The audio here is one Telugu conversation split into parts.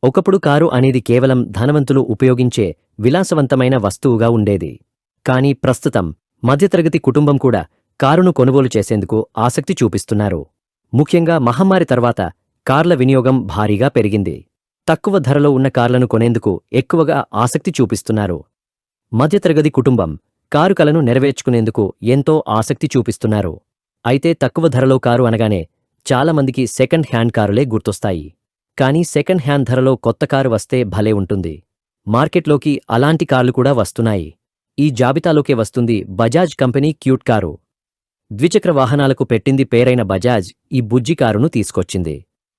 ఒకప్పుడు కారు అనేది కేవలం ధనవంతులు ఉపయోగించే విలాసవంతమైన వస్తువుగా ఉండేది. కానీ ప్రస్తుతం మధ్యతరగతి కుటుంబం కూడా కారును కొనుగోలు చేసేందుకు ఆసక్తి చూపిస్తున్నారు. ముఖ్యంగా మహమ్మారి తర్వాత కార్ల వినియోగం భారీగా పెరిగింది. తక్కువ ధరలో ఉన్న కార్లను కొనేందుకు ఎక్కువగా ఆసక్తి చూపిస్తున్నారు. మధ్యతరగతి కుటుంబం కారు కలను నెరవేర్చుకునేందుకు ఎంతో ఆసక్తి చూపిస్తున్నారు. అయితే తక్కువ ధరలో కారు అనగానే చాలామందికి సెకండ్ హ్యాండ్ కారులే గుర్తొస్తాయి. కానీ సెకండ్ హ్యాండ్ ధరలో కొత్త కారు వస్తే భలే ఉంటుంది. మార్కెట్లోకి అలాంటి కార్లు కూడా వస్తున్నాయి. ఈ జాబితాలోకే వస్తుంది బజాజ్ కంపెనీ క్యూట్ కారు. ద్విచక్ర వాహనాలకు పెట్టింది పేరైన బజాజ్ ఈ బుజ్జి కారును తీసుకొచ్చింది.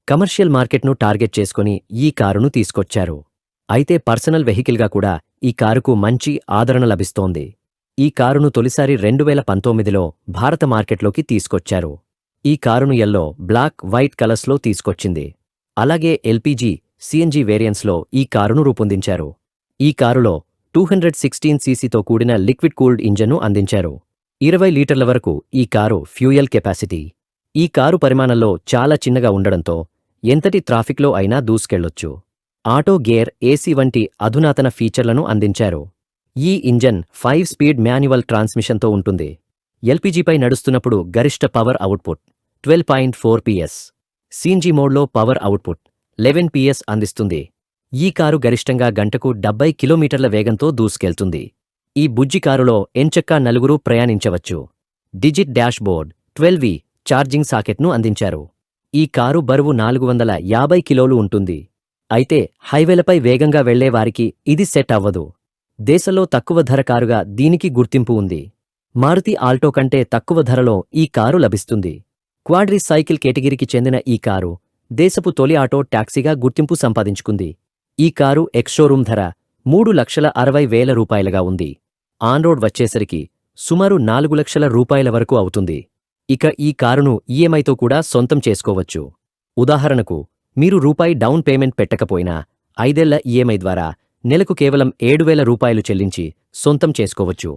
కమర్షియల్ మార్కెట్ను టార్గెట్ చేసుకుని ఈ కారును తీసుకొచ్చారు. అయితే పర్సనల్ వెహికల్గా కూడా ఈ కారుకు మంచి ఆదరణ లభిస్తోంది. ఈ కారును తొలిసారి 2019లో భారత మార్కెట్లోకి తీసుకొచ్చారు. ఈ కారును యెల్లో, బ్లాక్, వైట్ కలర్స్లో తీసుకొచ్చింది. అలాగే ఎల్పీజీ, సీఎన్జీ వేరియంట్స్లో ఈ కారును రూపొందించారు. ఈ కారులో 216 సీసీతో కూడిన లిక్విడ్ కూల్డ్ ఇంజన్ను అందించారు. 20 లీటర్ల వరకు ఈ కారు ఫ్యూయల్ కెపాసిటీ. ఈ కారు పరిమాణంలో చాలా చిన్నగా ఉండడంతో ఎంతటి ట్రాఫిక్లో అయినా దూసుకెళ్లొచ్చు. ఆటో గేర్, ఏసీ వంటి అధునాతన ఫీచర్లను అందించారు. ఈ ఇంజన్ 5 స్పీడ్ మాన్యువల్ ట్రాన్స్మిషన్తో ఉంటుంది. ఎల్పీజీపై నడుస్తున్నప్పుడు గరిష్ట పవర్ అవుట్పుట్ 12.4 PS, సీఎన్జీ మోడ్లో పవర్ అవుట్పుట్ 11 PS అందిస్తుంది. ఈ కారు గరిష్టంగా గంటకు 70 కిలోమీటర్ల వేగంతో దూసుకెళ్తుంది. ఈ బుజ్జి కారులో ఎంచక్కా 4 ప్రయాణించవచ్చు. Digit dashboard, 12V charging సాకెట్ను అందించారు. ఈ కారు బరువు 450 కిలోలు ఉంటుంది. అయితే హైవేలపై వేగంగా వెళ్లే వారికి ఇది సెట్ అవ్వదు. దేశంలో తక్కువ ధర కారుగా దీనికి గుర్తింపు ఉంది. మారుతి ఆల్టో కంటే తక్కువ ధరలో ఈ కారు లభిస్తుంది. క్వాడ్రీ సైకిల్ కేటగిరీకి చెందిన ఈ కారు దేశపు తొలి ఆటో టాక్సీగా గుర్తింపు సంపాదించుకుంది. ఈ కారు ఎక్స్షోరూమ్ ధర 3,60,000 రూపాయలుగా ఉంది. ఆన్రోడ్ వచ్చేసరికి సుమారు 4 లక్షల రూపాయల వరకు అవుతుంది. ఇక ఈ కారును ఈఎంఐతో కూడా సొంతం చేసుకోవచ్చు. ఉదాహరణకు మీరు రూపాయి డౌన్ పేమెంట్ పెట్టకపోయినా 5 ఏళ్ల ఈఎంఐ ద్వారా నెలకు కేవలం 7,000 రూపాయలు చెల్లించి సొంతం చేసుకోవచ్చు.